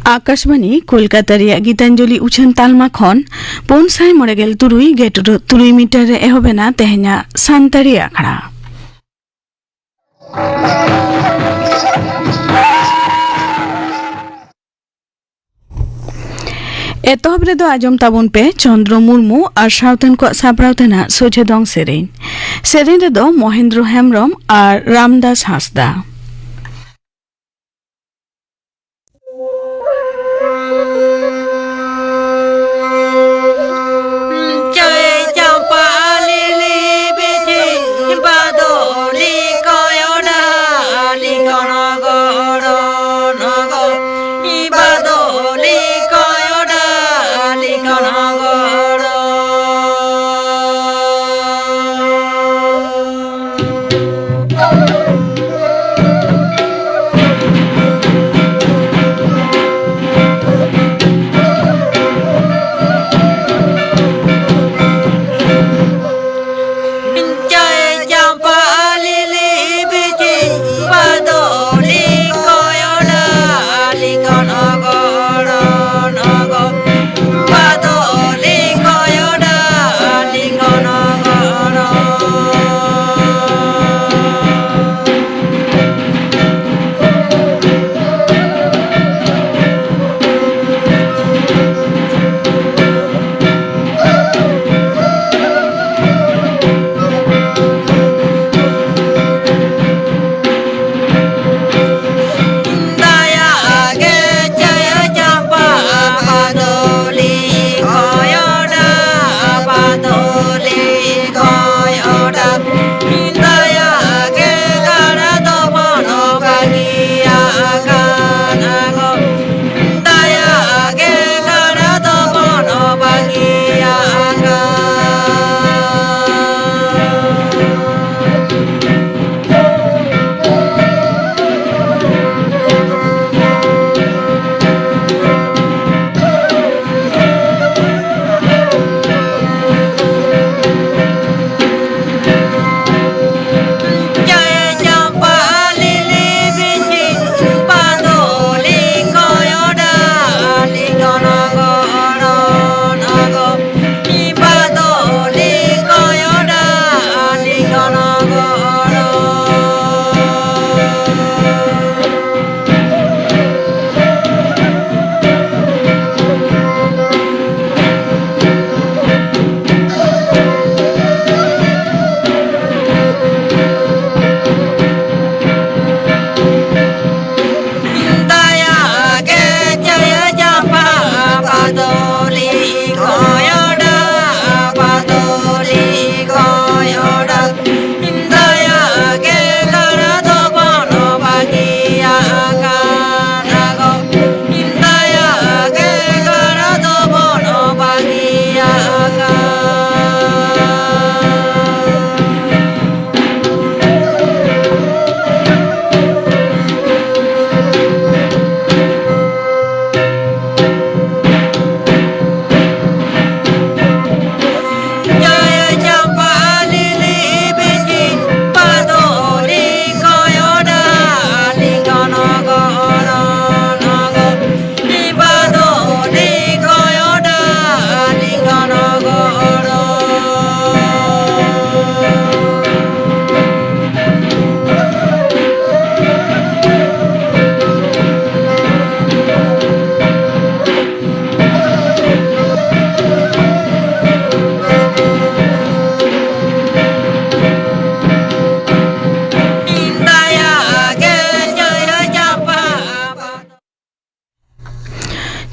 आकाशवाणी कोलकाता रिया गीतांजलि उछन तालमा खन पोन Sai मरेगेल तुरुई gate तुरुई metre एहोबेना तेहना सांतारी आखड़ा एतहब रेदो आजम ताबुन पे चंद्र मुर्मू और सावतन को सापरावतना सोझे दंग सेरेन रेदो महेंद्र हेम्ब्रम और रामदास हांसदा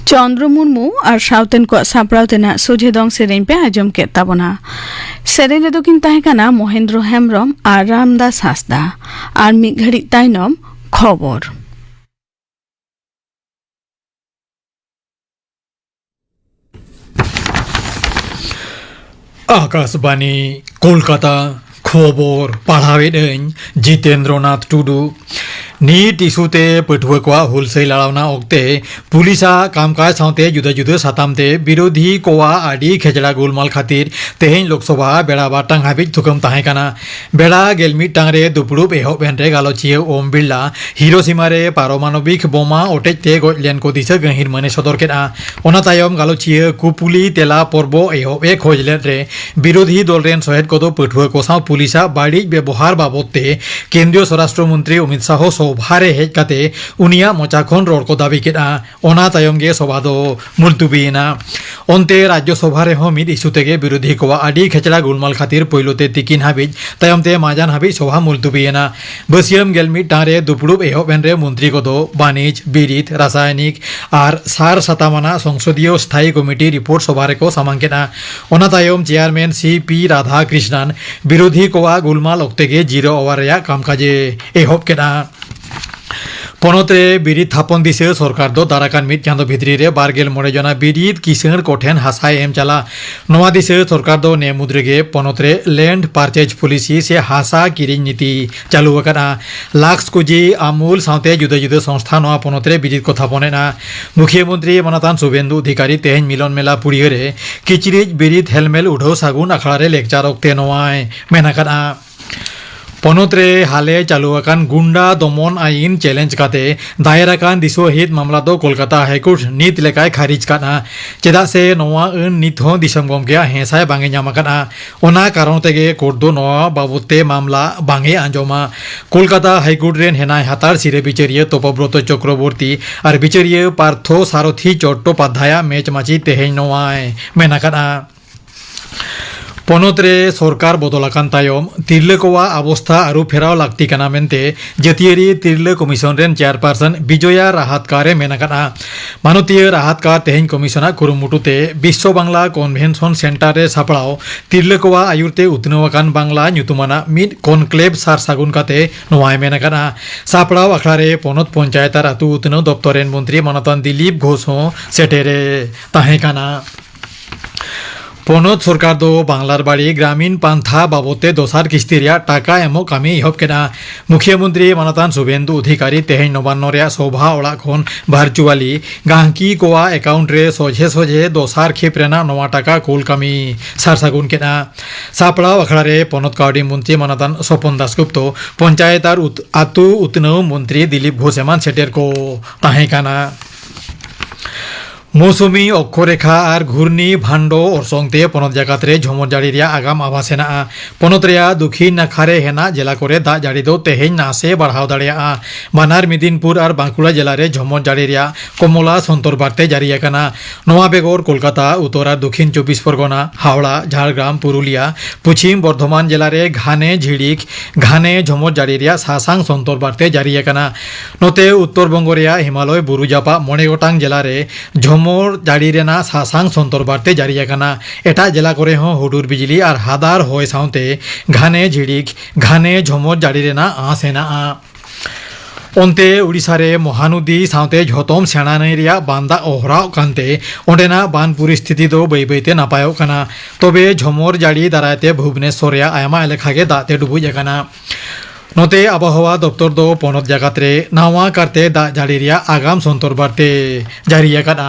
चंद्र मुर्मू और सावतन को सापरावतना सोझे दंग सेरेन पे आजम के ताबना सेरेन रेदो किन ताहेकाना महेंद्र हेम्ब्रम और रामदास हांसदा और मिद घड़ी तायनम खबर आकाशवाणी कोलकाता खबर पढ़ावेदें जितेंद्रनाथ टुडू नीट इशूते पटुआ को हुलसै लड़ावना ओक्ते पुलिसा कामकाज साउते जुदा जुदा सातामते विरोधी कोआ आडी खेचड़ा गोलमाल खातिर तेहेन लोकसभा बेड़ा बाटांग हाबिज थुकम ताहेकाना बेड़ा गेलमिटांग रे दुपुरुब एहब एनरे गालोचिया ओम बिरला हिरोशिमा रे पारमाणविक बोमा ओटेजते गजलेन को दिशा गहिर मने सदर केदा ओना तायम गालोचिया कुपुली तेला पर्बो एहब ए खोजलेन रे विरोधी दल रेन सहेद कोदो पटुआ को साउ पुलिसा बाड़ी व्यवहार बाबदते केंद्रीय स्वराष्ट्र मंत्री अमित शाह सभारे हेज काते उनिया मोचा खन रोड को दाबी केदा ओना तायम गे सभा दो मुलतुबीना ओनते राज्य सभा रे हो मिद इशू तेगे विरोधी को आडी खेचड़ा गुलमाल खातिर पयलोते तिकिन हाबिज तायमते माजान हाबिज सभा मुलतुबीना बसियम गेलमिट टारे दुपुरुब एहबेन रे मंत्री को दो बानिज बिरित रासायनिक आर सार सातामाना संसदीय स्थायी कमिटी रिपोर्ट सभा रे को सामांग केदा ओना तायम चेयरमैन सीपी राधा कृष्णन विरोधी को गुलमाल ओक्तेगे 0 आवर रे कामकाजे एहब केदा पनोते बिरित थापन दिसे सरकार दो दाराकान मित चांदो भितरी रे बारगेल मोड़े जना बिरित किसर कोठेन हासाय एम चला नवा दिसे सरकार दो ने मुद्रेगे पनोतरे लैंड परचेज पॉलिसी से हासा किरिंग नीति चालू वकना लाक्स कुजी अमूल साउते जुदा जुदा संस्था नवा पनोतरे बिरित को थापनेना मुख्यमंत्री मनातान शुभेंदु अधिकारी तेहन मिलन मेला पुड़िये रे किचरिज बिरित हेलमेल उठो सागुन अखड़ा रे लेक्चार ओक्ते नवाय मेनाकना पनोतरे हाले चालुआकान गुंडा दमन आईन चैलेंज काते दायराकान दिसो हित मामला दो कोलकाता हाईकोर्ट नीत लेकाय खारिज काना चेदा से नोआ अन नित हो दिसम गमके हेसाय बांगे ᱧᱟᱢᱟᱠᱟᱱᱟ ओना कारण तेगे कोर्ट दो नोआ बाबूते मामला बांगे आंजोमा कोलकाता हाईकोर्ट रेन हेनाय हातार सिरे बिचारिया तोपब्रत चक्रवर्ती और बिचारिया पार्थो सारथी चट्टोपाध्याय मैच माची तेहेन नोआय मेनाकाना पनोतरे सरकार बदलाकान तायम तिरले कोवा अवस्था आरु फेराव लागती काना मेनते जतियारी तिरले कमिशन रेन चेयरपर्सन विजया राहतकारे मेनाकाना मानवीय राहतकार तेहेन कमिशना कुरुमुटुते विश्व बांग्ला कन्वेंशन सेंटर रे सापड़ाव तिरले कोवा आयुरते उतनवाकान बांग्ला ᱧᱩᱛᱩᱢᱟᱱᱟᱜ मिद कॉन्क्लेव सार सागुन काते नोवाय मेनाकाना सापड़ाव अखड़ा रे पनोत पंचायत आर अतु उतनव दप्तर रेन मंत्री मानतान दिलीप घोष हो सेटेरे ताहेकाना पनोत सरकार दो बांग्लार बाड़ी ग्रामीण पांथा बाबते दोसार किस्ती रे टाका एमो कामी एहब केदा मुख्यमंत्री मानतान शुभेंदु अधिकारी तेहेन नवान्न रे सभा ओड़ा खन भार्चुअली गांकी कोआ अकाउंट रे सोझे सोझे दोसार खेप रेना नवा टाका कुल कामी सारसागुन केदा सापड़ाव अखड़ा रे पनोत काउडी मंत्री मानतान सपन दासगुप्त पंचायत आर आतु उतनव मंत्री दिलीप घोष एमान सेटेर को ताहेकाना मौसुमी अक्षरेखा और घूर्णी भांडो ओरसंगते पनोत जागात रे झमर जाड़ी रे आगाम आभास हेना पनोत रे दक्षिण नाखारे हेना जिला करे दा जाड़ी दो तेहेन नासे बढ़ाव दाड़ेया बानार मिदिनपुर और बांकुड़ा जिला रे झमर जाड़ी रे कमला संतर बार्ते जारी आकाना नवा बेगर कोलकाता उत्तर और दक्षिण 24 परगना हावड़ा झाड़ग्राम पुरुलिया पश्चिम बर्धमान जिला रे घाने झिड़िक घाने झमर जाड़ी रे सासांग संतर बार्ते जारी आकाना नोते उत्तर बंग रे हिमालय बुरु जापा 9 गोटांग जिला रे झमर जाड़ी रेना सासांग संतर बार्ते जारी आकाना एटा जिला करे हो हुडुर बिजली और हादार होय साउते घाने झिड़िक घाने झमर जाड़ी रेना आस हेना ओनते उड़ीसा रे महानदी साउते झोतम सेना नई रिया बांदा ओहराव कानते ओंडेना बान परिस्थिति दो बै बैते नापायो काना तबे झमर जाड़ी दारायते भुवनेश्वर रे आयमा एलेखा गे दाते डुबुज आकाना नोते आबहावा दफ्तर दो पनोत जागात रे नावा करते दा जाड़ी रिया आगाम संतर बार्ते जारी आकाना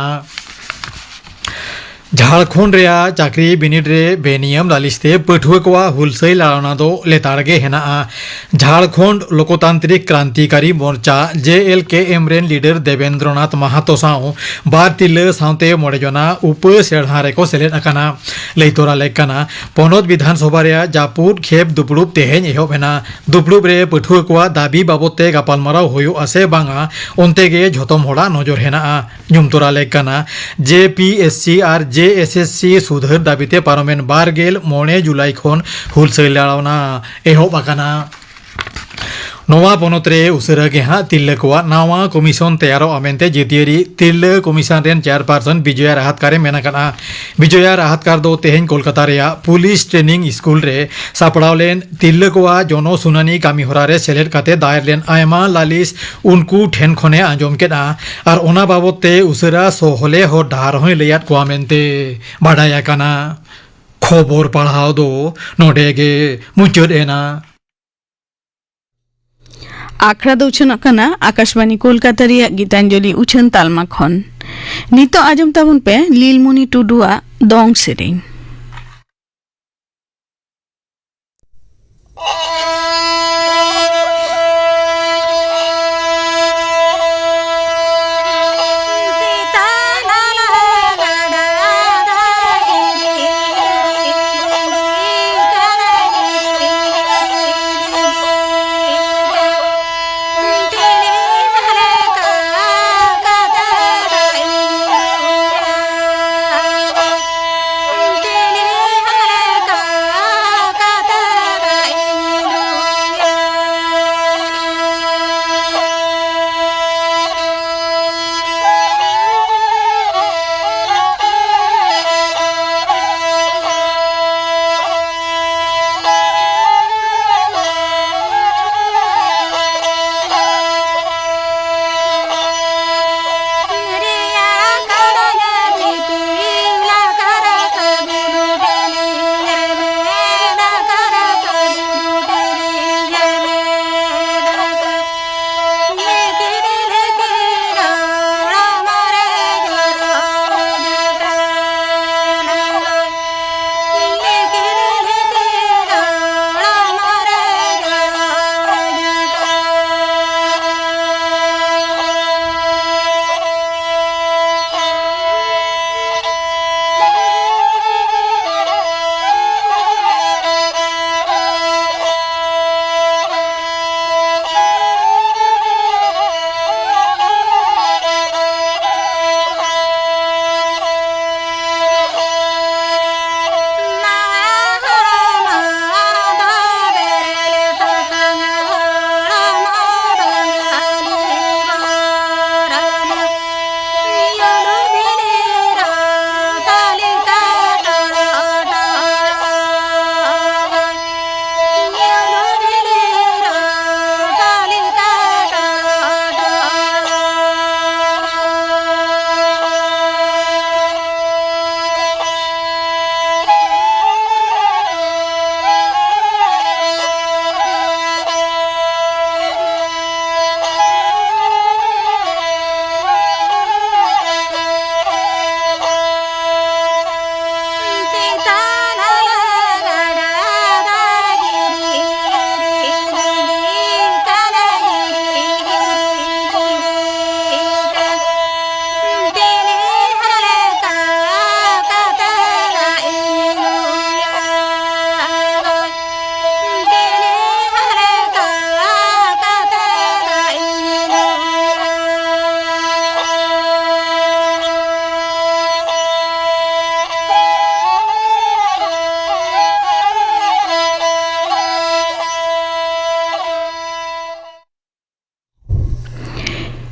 झारखंड रे चाकरी बिनिड रे बेनियम लालिसते पठुआ को हुलसै लड़ाना दो लेताड़गे हेना झारखंड लोकतांत्रिक क्रांतिकारी मोर्चा JLKM रेन लीडर देवेंद्रनाथ महातो साउ बार तिल साउते मोड़े जना उप सेढ़ा रे को सेलेद आकाना लैतोरा लेकाना पनोत विधानसभा रे जापुर खेप दुपड़ुब तेहेन एहब हेना दुपड़ुब रे पठुआ को दाबी बाबते गापालमाराव होयो आसे बांगा ओनतेगे झोतम होड़ा नजर हेना ᱧᱩᱢᱛᱚᱨᱟ लेकाना JPSC और JSSC सुधर दाबीते पारमेन बारगेल 9 जुलाई खन हुलसै लड़ावना एहब आकाना नवा पनोतरे उसरा के हाँ तिल्ले कोआ नावा कमिशन तैयारो अमेंते जेतियरी तिल्ले कमिशन रेन चेयरपर्सन विजया राहतकारे मेनाकाना विजया राहतकार दो तेहेन कोलकाता रेया पुलिस ट्रेनिंग स्कूल रे सापड़ाव लेन तिल्ले कोआ जनो सुनानी कामी होरा रे सेलेद काते दायर लेन आयमा लालिस उनकू ठेन खने आंजम केदा और ओना बाबते उसरा सोहले हो डार होय लेयात कोआ मेनते बाडाया काना खबर पढ़ाव दो नोडेगे मुचद एना आखड़ा दो उछनक कना आकाशवाणी कोलकाता रिया गीतांजलि उछन तालमा खन नितो आजम ताबुन पे लीलमुनि टुडुआ दोंग सेरें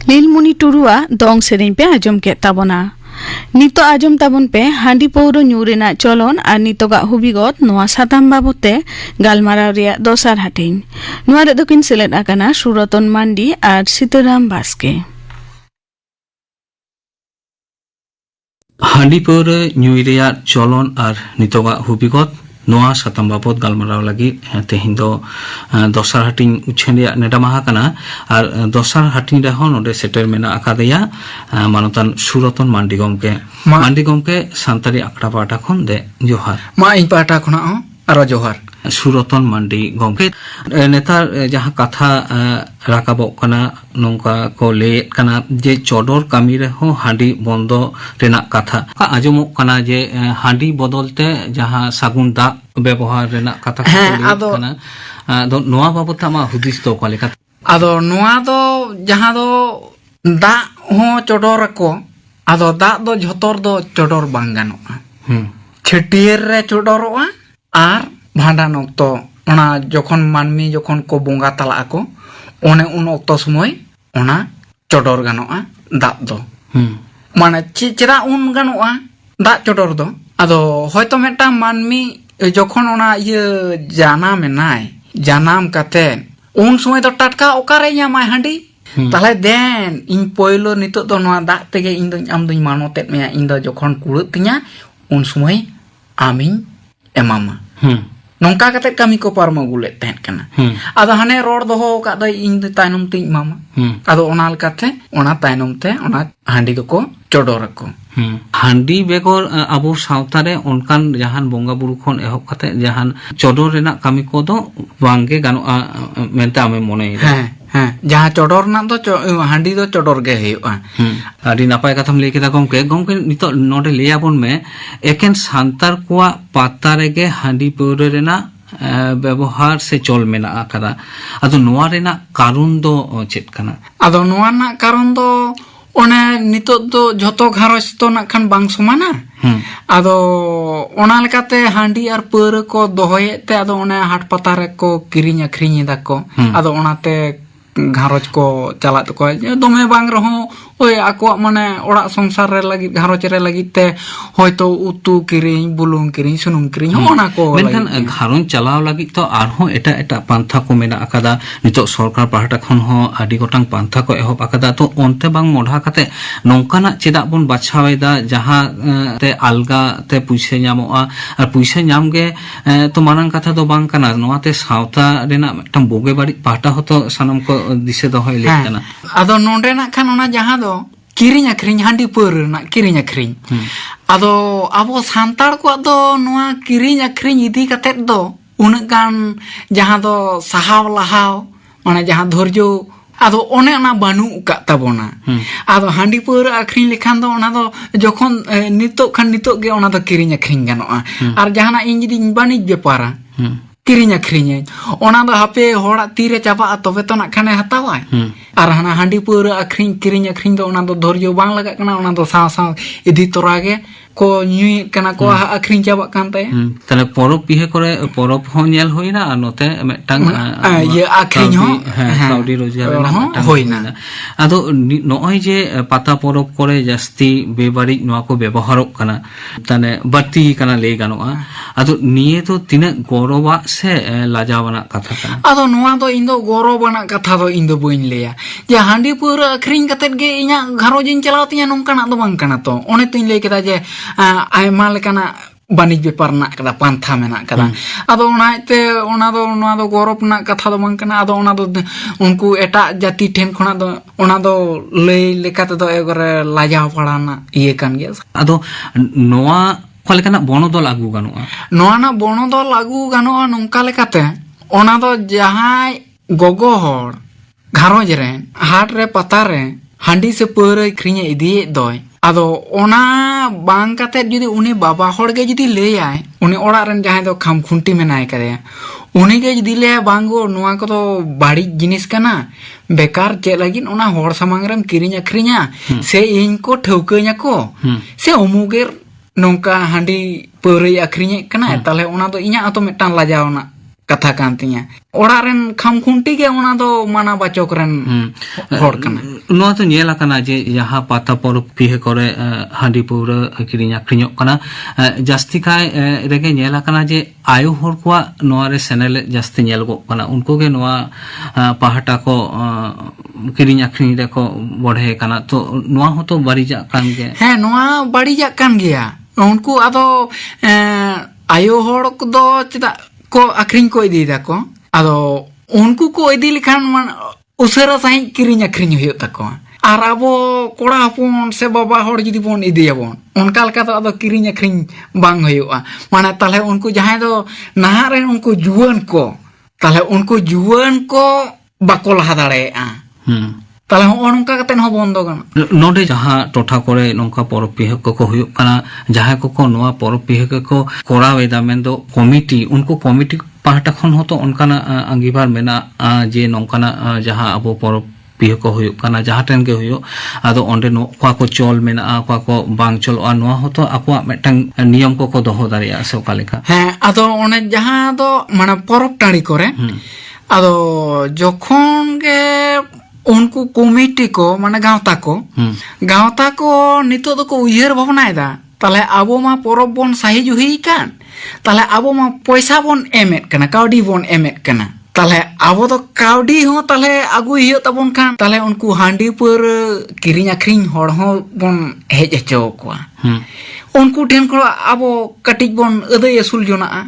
लीलमुनि टुडुआ दोंग सेरें पे आजम के ताबोना नितो आजम ताबुन पे हांडी पौरो ᱧᱩ ᱨᱮᱱᱟᱜ चलन और नितोगा हुबिगत नोआ साताम बाबते गालमाराव रिया दोसार हाटिंग नोआ रे दोकिन सेलेद आकाना सुरतन मांडी और सीताराम बास्के हांडी पौरो ᱧᱩ ᱨᱮᱭᱟᱜ चलन और नितोगा हुबिगत नोआ साताम बाबत गालमाराव लगी तेहिन दो दोसार हाटिंग उछन रिया नेडा माहा कना और दोसार हाटिंग रे हो नोडे सेटर मेना आकादेया मानतान सुरतन मांडी गमके सान्ताली आखड़ा पाटा खन दे जोहार मा इन पाटा खना आरो जोहार सुरतन मांडी गमके नेतार जहां कथा राकाबो कना नोंका को लेत कना जे चोडोर कामी रे हो हांडी बंदो रेना कथा आजमो कना जे हांडी बदलते जहां सागुन दा व्यवहार रेना कथा आदो कना दो नोआ बाबता मा हुदिस तो कलेका आदो नोआ दो जहां दो दा हो चोडोर को आदो दा दो झोतोर दो चोडोर बांग गानोआ छटियर रे चोडोरोआ आर भांडान ऑक्तो ओना जखन मानमी जखन को बोंगा तला को ओने उन ऑक्तो समय ओना चोडोर गानोआ दा दो माने चिचरा उन गानोआ दा चोडोर दो आदो होयतो मेटा मानमी जखन ओना ये जानाम नाय जानाम काते उन समय तो टटका ओकारे ᱧᱟᱢᱟᱭ हांडी ताले देन इन पयलो नितो दो नोआ दा तेगे इन दो आम दुई मानोतेत मेया इन दो जखन कुड़त तिया उन समय Amini एमामा nongka kate kami ko parmo gulet tehen kana ado hane ror doho ka da ing de tainom ting mama ado onal kate ona tainom te ona handi do ko chodor ko handi begor abo sawtare onkan jahan bonga buru khon ehop kate jahan chodor rena kami ko do bangge ganoa mente ame mone jahan chodor na do handi do chodor ge huyuga adi napai katham lay keda gomke nito node lay abon me eken santar koa pata rege handi paure rena ব্যবহার সে চল মেনা আকাদা আদো নোয়া রেনা কারণ দো চেত কানা ado noa na karon do one nitot do jhoto gharos to na khan bang somana ado ona lekate handi ar paura ko dohoye te ado one hat patare ko kiriñ akhriñ da ko ado onate gharoj ko chalat ko dome bang reho oi ako mane orak songsa re lagi gharoj re lagi te hoyto utu kiriñ bulung kiriñ sunum kiriñ ona ko menkan gharoj chalao lagi to arho eta pantha ko mena akada nito sorkar pahata khon ho adi gotang pantha ko ehop akada to onte bang modha kate nongkana chedak bon bachhawaida jaha te alga te puise nyamoa ar puise nyamge to marang katha do bang kana noate sauta rena metang boge bari pahata hoto sanam ko dise do hoy lek kana ado nonde na khan ona jaha do kiriñ akhriñ handi paura na kiriñ akhriñ ado abo santar ko do noa kiriñ akhriñ idi katet do unag gan jaha do sahaw lahaw mane jaha dhorjo ado one ona banu ka tabona ado handi paura akhriñ lekhan do ona do jokhon nitok ge ona do kiriñ akhriñ ganoa ar jahana in jidi banig bepara kiriñ akhriñ ona do hape horak tire chaba tobe to na khane hatawai ar hana handi paura akhriñ kiriñ akhriñ do ona do dhorjo bang lagak kana ona do saw idi torage ko nyui kana ko akhriñ chaba kan te tale porop pihe kore porop ho nyel hoina ar note metang ye akhriñ ho saudi rozgar na hoina ado noy je pata porop kore jasti bebari noa ko byabaharok kana tane bati kana lay ganoa ado niye to tina goroba se lajawana katha kana ado noa do indo gorobana katha do indo boin leya je handi paura akhriñ katet ge inya gharojin chalao tinya nongkana do bang kana to one tin lay keda je aima lekana banij bepar na kada pantha mena kada ado onaite ona do noa do gorob na katha do bang kana ado ona do unku eta jati ten khona do ona do lay lekate do egore lajaw padana iye kan ge ado noa kolekana bonodol agu ganoa noa na bonodol agu ganoa nongka lekate ona do jahai gogo hor gharoj re hat re pata re handi se paura akhriñ idiye doy ado ona bang kate judi uni baba hor ge judi leyay uni orak ren jahay do kham khunti menay kade uni ge judi ley bango noa ko do badi jinis kana bekar che lagin ona hor samang rem kiriñ akhriña se iñ ko thaukeña ko se omuger nongka handi paura akhriñ kana tale ona do inya ato metang lajaw na katha kan tinya orak ren kham khunti ge ona do mana bachok ren hor kana noa to nyela kana je jaha pata porop pihe kore handi paura kiriñ akhriñok kana jasti kai rege nyela kana je ayu hor kwa noa re senele jasti nyelgo kana unko ge noa pahata ko kiriñ akhriñ re ko bodhe kana to noa hoto barija kan ge noa barija kan geya unku ado ayu hor do chida ko akhriñ ko idi da ko ado unku ko idi lekhan man usara sahi kiriñ akhriñ huyuk tako ar abo kora hopon se baba hor judi bon idiyabon onka leka to ado kiriñ akhriñ bang huyuga mane tahle unku jahay do nahar ren unku juwan ko tahle unku juwan ko bako laha dareya tahle onka katen ho bondo gana node jaha totha kore nongka porop pihe ko huyuk kana jahay ko noa porop pihe ko koraw eda mendo committee unku committee pahata khon hoto onkana angibar mena je nongkana jaha abo porop pihe ko huyuk kana jaha ten ge huyuk ado onde no kwa ko chol mena kwa ko bang chol noa hoto akwa metang niyam ko doho daria se okaleka ado one jaha do mane porop tari kore ado jokhon ge unku committee ko mane gawta ko nito do ko uyer bhabna eda tale abo ma porop bon sahi juhi kan tale abo ma poisa bon emet kana kaudi bon emet kana tale abo do kaudi ho tale agu hiyo tabon kan tale unku handi paura kiriñ akhriñ hor ho bon hej echo kwa ᱩᱱᱠᱩ ᱴᱷᱮᱱ ᱠᱷᱚᱱ ᱟᱵᱚ ᱠᱟᱹᱴᱤᱡ ᱵᱚᱱ ᱟᱹᱫᱟᱹᱭ ᱟᱹᱥᱩᱞ ᱡᱚᱱᱟᱜᱼᱟ᱾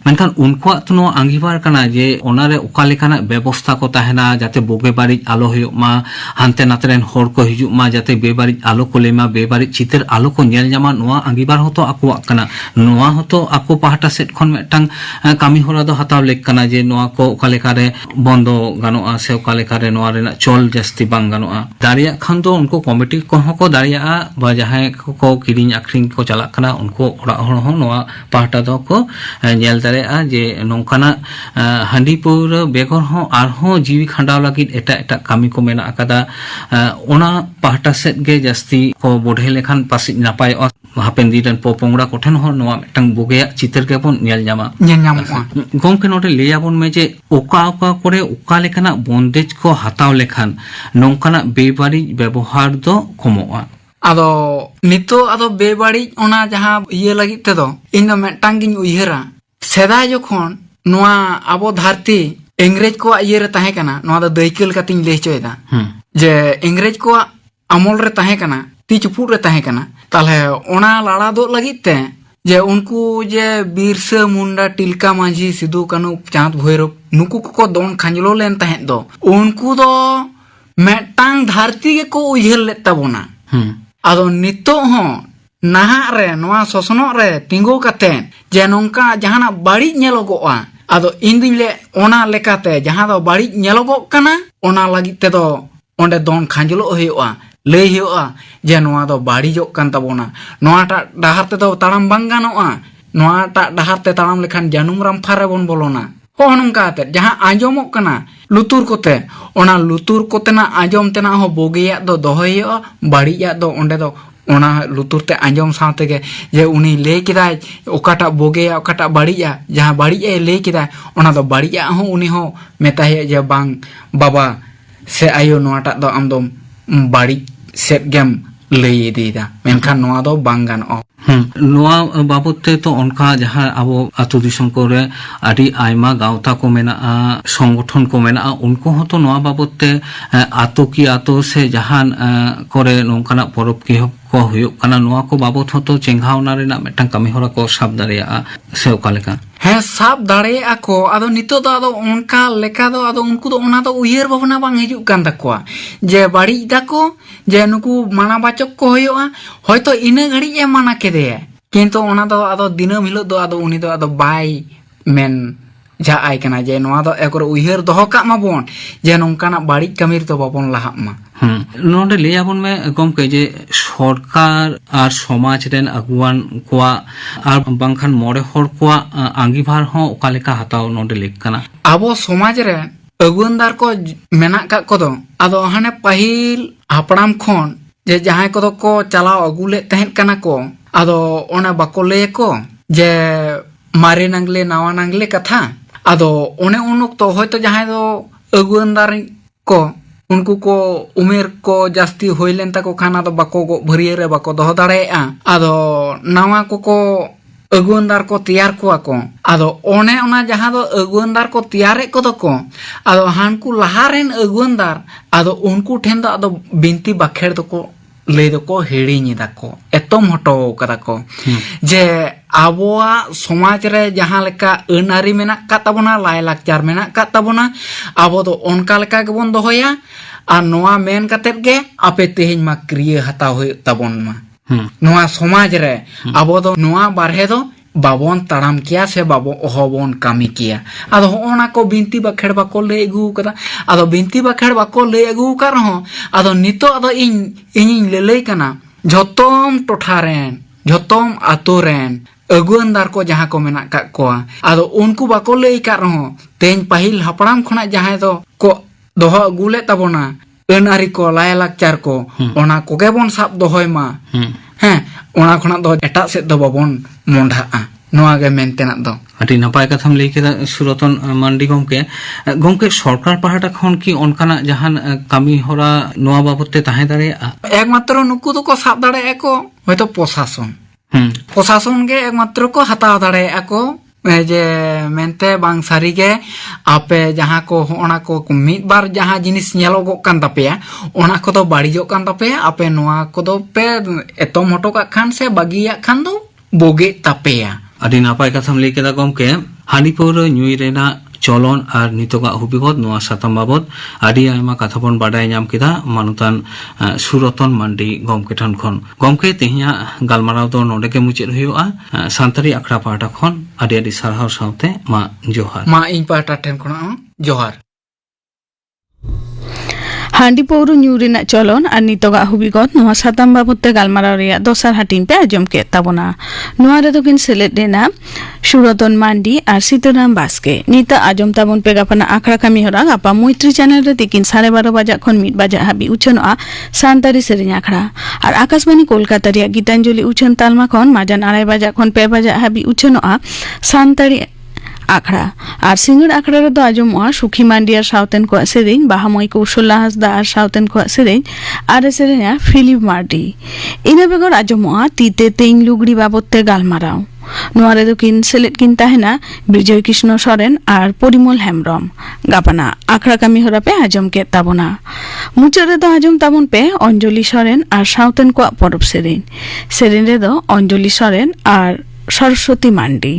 ᱢᱮᱱᱠᱷᱟᱱ ᱩᱱᱠᱩᱣᱟᱜ ᱛᱚ ᱱᱚᱣᱟ ᱟᱸᱜᱤᱵᱷᱟᱨ ᱠᱟᱱᱟ ᱡᱮ ᱚᱱᱟᱨᱮ ᱚᱠᱟ ᱞᱮᱠᱟᱱᱟᱜ ᱵᱮᱵᱚᱥᱛᱷᱟ ᱠᱚ ᱛᱟᱦᱮᱱᱟ ᱡᱟᱛᱮ ᱵᱳᱜᱮ ᱵᱟᱹᱲᱤᱡ ᱟᱞᱚ ᱦᱩᱭᱩᱜ ᱢᱟ, ᱦᱟᱱᱛᱮ ᱱᱟᱛᱮ ᱨᱮᱱ ᱦᱚᱲ ᱠᱚ ᱦᱤᱡᱩᱜ ᱢᱟ ᱡᱟᱛᱮ ᱵᱮᱵᱟᱹᱲᱤᱡ ᱟᱞᱚ ᱠᱚ ᱞᱟᱹᱭ ᱢᱟ, ᱵᱮᱵᱟᱹᱲᱤᱡ ᱪᱤᱛᱟᱹᱨ ᱟᱞᱚ ᱠᱚ ᱧᱮᱞ ᱧᱟᱢᱟ, ᱱᱚᱣᱟ ᱟᱸᱜᱤᱵᱷᱟᱨ ᱦᱚᱸᱛᱚ ᱟᱠᱚᱣᱟᱜ ᱠᱟᱱᱟ᱾ ᱱᱚᱣᱟ ᱦᱚᱸᱛᱚ ᱟᱠᱚ ᱯᱟᱦᱴᱟ ᱥᱮᱫ ᱠᱷᱚᱱ ᱢᱤᱫᱴᱟᱝ ᱠᱟᱹᱢᱤ ᱦᱚᱨᱟ ᱫᱚ ᱦᱟᱛᱟᱣ ᱞᱮᱠ ᱠᱟᱱᱟ ᱡᱮ ᱱᱚᱣᱟ ᱠᱚ ᱚᱠᱟ ᱞᱮᱠᱟᱨᱮ ᱵᱚᱱᱫᱚ ᱜᱟᱱᱚᱜᱼᱟ ᱥᱮ ᱚᱠᱟ ᱞᱮᱠᱟᱨᱮ ᱱᱚᱣᱟ ᱨᱮᱱᱟᱜ ᱪᱚᱞ ᱡᱟᱹᱥᱛᱤ ᱵᱟᱝ ᱜᱟᱱᱚᱜᱼᱟ᱾ ᱫᱟᱲᱮᱭᱟᱜ ᱠᱷᱟᱱ ᱫᱚ ᱩᱱᱠᱩ ᱠᱚᱢᱤᱴᱤ ᱠᱚᱦᱚᱸ ᱠᱚ ᱫᱟᱲᱮᱭᱟᱜᱼᱟ ᱵᱟ ᱡᱟᱦᱟᱸᱭ ᱠᱚ ᱠᱤᱨᱤᱧ ᱟᱠᱷᱨᱤᱧ ᱠᱚ ᱪᱟᱞᱟᱜ ᱠᱟᱱᱟ ᱩᱱᱠᱩ ᱚᱲᱟᱜ ᱦᱚᱲ ᱦᱚᱸ ᱱᱚᱣᱟ ᱯᱟᱦᱴᱟ ᱫᱚᱠᱚ ᱧᱮᱞ ᱫᱟᱲᱮᱭᱟᱜᱼᱟ ᱡᱮ ᱱᱚᱝᱠᱟᱱᱟᱜ ᱦᱟᱺᱰᱤ ᱯᱟᱹᱣᱨᱟᱹ ᱵᱮᱜᱚᱨ ᱦᱚᱸ ᱟᱨᱦᱚᱸ ᱡᱤᱣᱤ ᱠᱷᱟᱸᱰᱟᱣ ᱞᱟᱹᱜᱤᱫ ᱮᱴᱟᱜ ᱮᱴᱟᱜ ᱠᱟᱹᱢᱤ ᱠᱚ ᱢᱮᱱᱟᱜ ᱟᱠᱟᱫᱟ, ᱚᱱᱟ ᱯᱟᱦᱴᱟ ᱥᱮᱫ ᱜᱮ ᱡᱟᱹᱥᱛᱤ ᱠᱚ ᱵᱚᱰᱷᱮ ᱞᱮᱠᱷᱟन ᱯᱟᱥᱮᱡ ᱱᱟᱯᱟᱭᱚᱜᱼᱟ᱾ ᱦᱟᱯᱮᱱ ᱫᱤᱱ ᱨᱮᱱ ᱯᱚᱯᱚᱝᱲᱟ ᱠᱚᱴᱷᱮᱱ ᱦᱚᱸ ᱱᱚᱣᱟ ᱢᱤᱫᱴᱟᱝ ᱵᱩᱜᱤᱭᱟᱜ ᱪᱤᱛᱟᱹᱨ ᱜᱮᱵᱚᱱ ᱧᱮᱞ ᱧᱟᱢᱟ, ᱧᱮᱞ ᱧᱟᱢᱚᱜᱼᱟ᱾ ᱜᱚᱝᱠᱮ ᱱᱚᱰᱮ ᱞᱟᱹᱭᱟᱵᱚᱱ ᱢᱮ ᱡᱮ ᱚᱠᱟ ᱚᱠᱟ ᱠᱚᱨᱮ ᱚᱠᱟ ᱞᱮᱠᱟᱱᱟᱜ ᱵᱚᱱᱫᱮᱡ ko hataw lekhan nongkanak bebaড়িজ ব্যবহার do komoa। ᱟᱫᱚ ᱱᱤᱛᱚᱜ ᱟᱫᱚ ᱵᱮᱵᱟᱹᱲᱤᱡ ᱚᱱᱟ ᱡᱟᱦᱟᱸ ᱤᱭᱟᱹ ᱞᱟᱹᱜᱤᱫ ᱛᱮᱫᱚ ᱤᱧ ᱫᱚ ᱢᱤᱫᱴᱟᱝ ᱜᱤᱧ ᱩᱭᱦᱟᱹᱨᱟ, ᱥᱮᱫᱟᱭ ᱡᱚᱠᱷᱚᱱ ᱱᱚᱣᱟ ᱟᱵᱚ ᱫᱷᱟᱹᱨᱛᱤ ᱤᱝᱨᱮᱡᱽ ᱠᱚᱣᱟᱜ ᱤᱭᱟᱹᱨᱮ ᱛᱟᱦᱮᱸ ᱠᱟᱱᱟ, ᱱᱚᱣᱟ ᱫᱚ ᱫᱟᱹᱭᱠᱟᱹ ᱞᱮᱠᱟᱛᱤᱧ ᱞᱟᱹᱭ ᱦᱚᱪᱚᱭᱮᱫᱟ ᱡᱮ ᱤᱝᱨᱮᱡᱽ ᱠᱚᱣᱟᱜ ᱟᱢᱚᱞ ᱨᱮ ᱛᱟᱦᱮᱸ ᱠᱟᱱᱟ, ᱛᱤ ᱪᱩᱯᱩᱫ ᱨᱮ ᱛᱟᱦᱮᱸ ᱠᱟᱱᱟ, ᱛᱟᱦᱞᱮ ᱚᱱᱟ ᱞᱟᱲᱟ ᱫᱚᱜ ᱞᱟᱹᱜᱤᱫ ᱛᱮ ᱡᱮ ᱩᱱᱠᱩ ᱡᱮ ᱵᱤᱨᱥᱟᱹ ᱢᱩᱱᱰᱟ, ᱛᱤᱞᱠᱟ ᱢᱟᱹᱡᱷᱤ, ᱥᱤᱫᱩ ᱠᱟᱹᱱᱩ, ᱪᱟᱸᱫ ᱵᱷᱳᱭᱨᱳᱵ ᱱᱩᱠᱩ ᱠᱚᱠᱚ ᱫᱚᱱ ᱠᱷᱟᱸᱡᱞᱚ ᱞᱮᱱ ᱛᱟᱦᱮᱸᱫ ᱫᱚ, ᱩᱱᱠᱩ ᱫᱚ ᱢᱤᱫᱴᱟᱝ ᱫᱷᱟᱹᱨᱛᱤ ᱜᱮᱠᱚ ᱩᱭᱦᱟᱹᱨ ᱞᱮᱫ ᱛᱟᱵᱚᱱᱟ। ᱟᱫᱚ ᱱᱤᱛᱚᱜ ᱦᱚᱸ ᱱᱟᱦᱟᱜ ᱨᱮ ᱱᱚᱣᱟ ᱥᱚᱥᱱᱚᱜ ᱨᱮ ᱛᱤᱸᱜᱩ ᱠᱟᱛᱮ ᱡᱮ ᱱᱚᱝᱠᱟ ᱡᱟᱦᱟᱱᱟᱜ ᱵᱟᱹᱲᱤᱡ ᱧᱮᱞᱚᱜᱚᱜᱼᱟ, ᱟᱫᱚ ᱤᱧ दुᱧ ᱞᱟᱹᱭ ᱚᱱᱟ ᱞᱮᱠᱟᱛᱮ ᱡᱟᱦᱟᱸ ᱫᱚ ᱵᱟᱹᱲᱤᱡ ᱧᱮᱞᱚᱜᱚᱜ ᱠᱟᱱᱟ ᱚᱱᱟ ᱞᱟᱹᱜᱤᱫ ᱛᱮᱫᱚ ᱚᱸᱰᱮ ᱫᱚᱱ ᱠᱷᱟᱸᱡᱞᱚᱜ ᱦᱩᱭᱩᱜᱼᱟ, ᱞᱟᱹᱭ ᱦᱩᱭᱩᱜᱼᱟ ᱡᱮ ᱱᱚᱣᱟ ᱫᱚ ᱵᱟᱹᱲᱤᱡᱚᱜ ᱠᱟᱱ ᱛᱟᱵᱚᱱᱟ, ᱱᱚᱣᱟᱴᱟᱜ ᱰᱟᱦᱟᱨ ᱛᱮᱫᱚ ᱛᱟᱲᱟᱢ ᱵᱟᱝ ᱜᱟᱱᱚᱜᱼᱟ, ᱱᱚᱣᱟᱴᱟᱜ ᱰᱟᱦᱟᱨ ᱛᱮ ᱛᱟᱲᱟᱢ ᱞᱮᱠᱷᱟᱱ ᱡᱟᱹᱱᱩᱢ ᱨᱟᱢᱯᱷᱟ ᱨᱮᱵᱚᱱ ᱵᱚᱞᱚᱱᱟ। ᱦᱚᱸ ᱱᱚᱝᱠᱟ ᱟᱛᱮ ᱡᱟᱦᱟᱸ ᱟᱸᱡᱚᱢᱚᱜ ᱠᱟᱱᱟ ᱞᱩᱛᱩᱨ ᱠᱚᱛᱮ, ᱚᱱᱟ ᱞᱩᱛᱩᱨ ᱠᱚᱛᱮᱱᱟᱜ ᱟᱸᱡᱚᱢ ᱛᱮᱱᱟᱜ ᱦᱚᱸ ᱵᱩᱜᱤᱭᱟᱜ ᱫᱚ ᱫᱚᱦᱚᱭ ᱦᱩᱭᱩᱜᱼᱟ, ᱵᱟᱹᱲᱤᱡᱟᱜ ᱫᱚ ᱚᱸᱰᱮ ᱫᱚ ᱚᱱᱟ ᱞᱩᱛᱩᱨ ᱛᱮ ᱟᱸᱡᱚᱢ ᱥᱟᱶ ᱛᱮᱜᱮ ᱡᱮ ᱩᱱᱤ ᱞᱟᱹᱭ ᱠᱮᱫᱟᱭ ᱚᱠᱟᱴᱟᱜ ᱵᱩᱜᱤᱭᱟ ᱚᱠᱟᱴᱟᱜ ᱵᱟᱹᱲᱤᱡᱼᱟ, ᱡᱟᱦᱟᱸ ᱵᱟᱹᱲᱤᱡ ᱮ ᱞᱟᱹᱭ ᱠᱮᱫᱟ ᱚᱱᱟ ᱫᱚ ᱵᱟᱹᱲᱤᱡᱟᱜ ᱦᱚᱸ ᱩᱱᱤ ᱦᱚᱸ ᱢᱮᱛᱟᱭ ᱦᱩᱭᱩᱜᱼᱟ ᱡᱮ ᱵᱟᱝ ᱵᱟᱵᱟ ᱥᱮ ᱟᱭᱳ ᱱᱚᱣᱟᱴᱟᱜ ᱫᱚ ᱟᱢ ᱫᱚ ᱵᱟᱹᱲᱤᱡ ᱥᱮᱫ ᱜᱮᱢ ᱞᱟᱹᱭ ᱤᱫᱤᱭᱮᱫᱟ, ᱢᱮᱱᱠᱷᱟन ᱱᱚᱣᱟ ᱫᱚ ᱵᱟᱝ ᱜᱟᱱᱚᱜᱼᱟ। ᱱᱚᱣᱟ ᱵᱟᱵᱚᱫ ᱛᱮ ᱛᱚ ᱚᱱᱠᱟ ᱡᱟᱦᱟᱸ ᱟᱵᱚ ᱟᱹᱛᱩ ᱫᱤᱥᱚᱢ ᱠᱚᱨᱮ ᱟᱹᱰᱤ ᱟᱭᱢᱟ ᱜᱟᱶᱛᱟ ᱠᱚ ᱢᱮᱱᱟᱜᱼᱟ, ᱥᱚᱝᱜᱚᱴᱷᱚᱱ ᱠᱚ ᱢᱮᱱᱟᱜᱼᱟ, ᱩᱱᱠᱩ ᱦᱚᱸᱛᱚ ᱱᱚᱣᱟ ᱵᱟᱵᱚᱫ te ᱟᱛᱳ ᱠᱤ ᱟᱛᱳ ᱥᱮ ᱡᱟᱦᱟᱱ ᱠᱚᱨᱮ ᱱᱚᱝᱠᱟᱱᱟᱜ ᱯᱚᱨᱚᱵᱽ ᱠᱤ ko ᱦᱩᱭᱩᱜ ᱠᱟᱱᱟ, ᱱᱚᱣᱟ ᱠᱚ ᱵᱟᱵᱚᱫ ᱦᱚᱸᱛᱚ ᱪᱮᱸᱜᱷᱟᱣᱱᱟ ᱨᱮᱱᱟᱜ ᱢᱤᱫᱴᱟᱝ ᱠᱟᱹᱢᱤ ᱦᱚᱨᱟ ᱠᱚ ᱥᱟᱵ ᱫᱟᱲᱮᱭᱟᱜᱼᱟ ᱥᱮ ᱚᱠᱟ ᱞᱮᱠᱟ? ᱦᱮᱸ ᱥᱟᱵ ᱫᱟᱲᱮᱭᱟᱜᱼᱟ ᱠᱚ, ᱟᱫᱚ ᱱᱤᱛᱚᱜ ᱫᱚ ᱟᱫᱚ ᱚᱱᱠᱟ ᱞᱮᱠᱟ ᱫᱚ ᱟᱫᱚ ᱩᱱᱠᱩ ᱫᱚ ᱚᱱᱟ ᱫᱚ ᱩᱭᱦᱟᱹᱨ ᱵᱷᱟᱵᱽᱱᱟ ᱵᱟᱝ ᱦᱤᱡᱩᱜ ᱠᱟᱱ ᱛᱟᱠᱚᱣᱟ ᱡᱮ ᱵᱟᱹᱲᱤᱡ ᱫᱟᱠᱚ ᱡᱮ ᱱᱩᱠᱩ ᱢᱟᱱᱟ ᱵᱟᱪᱚᱠ ko ᱦᱩᱭᱩᱜᱼᱟ, ᱦᱚᱭᱛᱚ ᱤᱱᱟᱹ ᱜᱷᱟᱹᱲᱤᱡ ᱮ ᱢᱟᱱᱟ ᱠᱮᱫᱮᱭᱟ ᱠᱤᱱᱛᱩ ᱚᱱᱟ ᱫᱚ ᱟᱫᱚ ᱫᱤᱱᱟᱹᱢ ᱦᱤᱞᱳᱜ ᱫᱚ ᱟᱫᱚ ᱩᱱᱤ ᱫᱚ ᱟᱫᱚ ᱵᱟᱭ ᱢᱮᱱ ᱡᱷᱟᱜ ᱟᱭ ᱠᱟᱱᱟ ᱡᱮ ᱱᱚᱣᱟ ᱫᱚ ᱮᱠᱚᱨᱮ ᱩᱭᱦᱟᱹᱨ ᱫᱚᱦᱚ ᱠᱟᱜ ᱢᱟᱵᱚᱱ ᱡᱮ ᱱᱚᱝᱠᱟᱱᱟᱜ ᱵᱟᱹᱲᱤᱡ ᱠᱟᱹᱢᱤ ᱨᱮᱫᱚ ᱵᱟᱵᱚᱱ ᱞᱟᱦᱟᱜ ᱢᱟ। ᱱᱚᱰᱮ ᱞᱟᱹᱭᱟᱵᱚᱱ ᱢᱮ ᱜᱚᱢᱠᱮ ᱡᱮ ᱥᱚᱨᱠᱟর ᱟᱨ ᱥᱚᱢᱟᱡᱽ ᱨᱮᱱ ᱟᱹᱜᱩᱣᱟᱱ ᱠᱚᱣᱟᱜ ᱟᱨ ᱵᱟᱝᱠᱷᱟᱱ ᱢᱚᱬᱮ ᱦᱚᱲ ᱠᱚᱣᱟᱜ ᱟᱸᱜᱤᱵᱷᱟᱨ ᱦᱚᱸ ᱚᱠᱟ ᱞᱮᱠᱟ ᱦᱟᱛᱟᱣ ᱱᱚᱰᱮ ᱞᱮᱠ ᱠᱟᱱᱟ? ᱟᱵᱚ ᱥᱚᱢᱟᱡᱽ ᱨᱮ ᱟᱹᱜᱩᱣᱟᱹᱱᱫᱟᱨ ᱠᱚ ᱢᱮᱱᱟᱜ ᱠᱟᱜ ᱠᱚᱫᱚ ᱟᱫᱚ ᱦᱟᱱᱮ ᱯᱟᱹᱦᱤᱞ ᱦᱟᱯᱲᱟᱢ ᱠᱷᱚᱱ ᱡᱮ ᱡᱟᱦᱟᱸᱭ ᱠᱚᱫᱚ ᱠᱚ ᱪᱟᱞᱟᱣ ᱟᱹᱜᱩ ᱞᱮᱫ ᱛᱟᱦᱮᱸᱫ ᱠᱟᱱᱟ ko, ᱟᱫᱚ ᱚᱱᱟ ᱵᱟᱠᱚ ᱞᱟᱹᱭᱟᱠᱚ ᱡᱮ ᱢᱟᱨᱮ ᱱᱟᱝᱞᱮ ᱱᱟᱣᱟ ᱱᱟᱝᱞᱮ ᱠᱟᱛᱷᱟ, ᱟᱫᱚ ᱚᱱᱮ ᱩᱱ ᱚᱠᱛᱚ ᱦᱚᱭᱛᱚ ᱡᱟᱦᱟᱸᱭ ᱫᱚ ᱟᱹᱜᱩᱣᱟᱹᱱᱫᱟᱨ ko उनको को उमेर को जास्ती होई लेन ताको खाना दो बाको भरिया रे बाको दोह दाड़ेया, आदो नावा को अगुवंदार को तैयार को आदो ओने ओना जहां दो अगुवंदार को तैयारे को दो को आदो हानकु लहारेन अगुवंदार आदो उनको ठेन दो आदो बिनती बाखेर दो को लay दो को हेड़ी दाको एतम हटो कदा को जे आबोआ समाज रे जहां लेका अनारी मेना का ताबोना लाय लाकचार मेना का ताबोना आबो दो ओनका लेका गेबोन दोहया आ नोआ मेन कातेत गे आपे तेहेñ मा क्रिया हताव हुय ताबोन मा नोआ समाज रे आबो दो नोआ बारहे दो बाबोन ताड़ाम किया से बाबो ओहबोन कामी किया, आदो होना को बिनती बाखेड़ बाको लay अगू कदा, आदो बिनती बाखेड़ बाको लay अगू का रहो, आदो नितो आदो इñ लay कना झोतोम टोठारेन झोतोम आतोरेन अगुवंदार को जहां को मेना का कोआ, आदो उनको बाको लay का रहो तेñ पाहिल हपड़ाम खना जहां दो को दोह अगू ले ताबोना अनारी को लाय लाकचार को ओना कोगे बोन साब दोहय मा हैं ओना खना दो एटा सेद दो बाबोन मोंढाआ नोआ गे मेनतेना दो। अति नपाय कथाम लay केदा सुरतन मांडी गमके सरकार पाहाटा खन की ओनकाना जहान कामी होरा नोआ बाबते ताहे दाड़ेया एकमात्र नुकु दो को साब दाड़ेया को हयतो प्रशासन प्रशासन गे एकमात्र को हताव दाड़ेया को जे मेनते बांग सारीगे आपे जहाँ को ओना को मिद बार जहाँ जिनिस नेलोगो कान तापेया ओना को तो बाड़िजो कान तापेया आपे नोआ को दो पे एतम हटो का खान से बागिया खान दो बोगे तापेया ᱟᱹᱰᱤ ᱱᱟᱯᱟᱭ ᱠᱟᱛᱷᱟᱢ ᱞᱟᱹᱭ ᱠᱮᱫᱟ ᱜᱚᱢᱠᱮ ᱦᱟᱺᱰᱤ ᱯᱟᱹᱣᱨᱟᱹ ᱧᱩᱭ ᱨᱮᱱᱟᱜ ᱪᱚᱞᱚᱱ ᱟᱨ ᱱᱤᱛᱚᱜᱟᱜ ᱦᱩᱵᱤᱜᱚᱛ ᱱᱚᱣᱟ ᱥᱟᱛᱟᱢ ᱵᱟᱵᱚᱫ ᱟᱹᱰᱤ ᱟᱭᱢᱟ ᱠᱟᱛᱷᱟ ᱵᱚᱱ ᱵᱟᱰᱟᱭ ᱧᱟᱢ ᱠᱮᱫᱟ ᱢᱟᱱᱚᱛᱟᱱ ᱥᱩᱨᱚᱛᱚᱱ ᱢᱟᱱᱰᱤ ᱜᱚᱢᱠᱮ ᱴᱷᱮᱱ ᱠᱷᱚᱱ ᱜᱚᱢᱠᱮ ᱛᱮᱦᱮᱧᱟᱜ ᱜᱟᱞᱢᱟᱨᱟᱣ ᱫᱚ ᱱᱚᱰᱮ ᱜᱮ ᱢᱩᱪᱟᱹᱫ ᱦᱩᱭᱩᱜᱼᱟ ᱥᱟᱱᱛᱟᱲᱤ ᱟᱠᱷᱲᱟ ᱯᱟᱦᱴᱟ ᱠᱷᱚᱱ ᱟᱹᱰᱤ ᱟᱹᱰᱤ ᱥᱟᱨᱦᱟᱣ ᱥᱟᱶᱛᱮ ᱢᱟ ᱡᱚᱦᱟᱨ मा इन पाटा ठेन कोना जोहार हांडी पौरु ᱧᱩ ᱨᱮᱱᱟᱜ ᱪᱚᱞᱚᱱ ᱟᱨ ᱱᱤᱛᱚᱜᱟᱜ ᱦᱩᱵᱤᱜᱚᱛ ᱱᱚᱣᱟ ᱥᱟᱛᱟᱢ ᱵᱟᱵᱚᱫ ᱛᱮ ᱜᱟᱞᱢᱟᱨᱟᱣ ᱨᱮᱭᱟᱜ ᱫᱚᱥᱟᱨ ᱦᱟᱹᱴᱤᱧ ᱯᱮ ᱟᱸᱡᱚᱢ ᱠᱮᱫ ᱛᱟᱵᱚᱱᱟ ᱱᱚᱣᱟ ᱨᱮᱫᱚ ᱠᱤᱱ ᱥᱮᱞᱮᱫ ᱞᱮᱱᱟ ᱥᱩᱨᱚᱛᱚᱱ ᱢᱟᱱᱰᱤ ᱟᱨ ᱥᱤᱛᱟᱨᱟᱢ ᱵᱟᱥᱠᱮ ᱱᱤᱛᱚᱜ ᱟᱸᱡᱚᱢ ᱛᱟᱵᱚᱱ ᱯᱮ ᱜᱟᱯᱟᱱᱟᱜ ᱟᱠᱷᱲᱟ ᱠᱟᱹᱢᱤ ᱦᱚᱨᱟ ᱜᱟᱯᱟ ᱢᱚᱭᱛᱨᱤ ᱪᱮᱱᱮᱞ ᱨᱮ ᱛᱤᱠᱤᱱ 12:30 ᱵᱟᱡᱟᱜ ᱠᱷᱚᱱ 1 ᱵᱟᱡᱟᱜ ᱦᱟᱹᱵᱤᱡ ᱩᱪᱷᱟᱹᱱᱚᱜᱼᱟ ᱥᱟᱱᱛᱟᱲᱤ ᱥᱮᱨᱮᱧ ᱟᱠᱷᱲᱟ ᱟᱨ ᱟᱠᱟᱥᱵᱟণী ᱠᱳᱞᱠᱟᱛᱟ ᱨᱮᱭᱟᱜ ᱜᱤᱛᱟᱧᱡᱚᱞᱤ ᱩᱪᱷᱟᱹᱱ ᱛᱟᱞᱢᱟ ᱠᱷᱚᱱ ᱢᱟᱡᱟᱱ 2:30 ᱵᱟᱡᱟᱜ ᱠᱷᱚᱱ 2 ᱵᱟᱡᱟᱜ ᱦᱟᱹᱵᱤᱡ ᱩᱪᱷᱟᱹᱱᱚᱜᱼᱟ ᱥᱟᱱᱛᱟᱲᱤ आखड़ा और सिंगड़ आखड़ा रे आजमोआ सुखी मांडी और साउतेन को सेरेñ बाहामय कौशल्या हांसदा और साउतेन को सेरेñ और सेरेñा फिलिप मार्डी इना बेगर आजमोआ तीते तेñ लुगड़ी बाबत ते गालमाराव नोआ रे दो किन सेलेट किन ताहेना विजय कृष्ण सोरेन और परिमल हेम्ब्रम गापाना आखड़ा कामी होरा पे आजम के ताबोना मुचाद रे दो आजम ताबन पे अंजलि सोरेन और साउतेन को परब सेरेñ सेरेñ रे दो अंजलि सोरेन और सरस्वती मांडी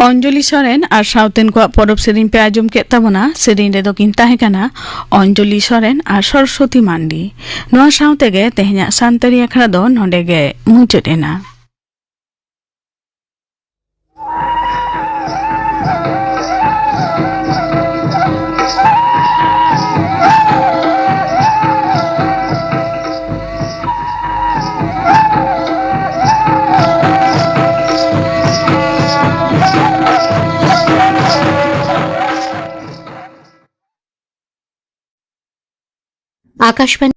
अंजलि सोरेन और साउतेन को परब सेरेñ पे आजम के ताबोना सेरेñ रे दो किन ताहे काना अंजलि सोरेन और सरस्वती मांडी नोआ साउते गे तेहेña सानतारी आखड़ा दो नोंडे गे मुचाद एना आकाशवाणी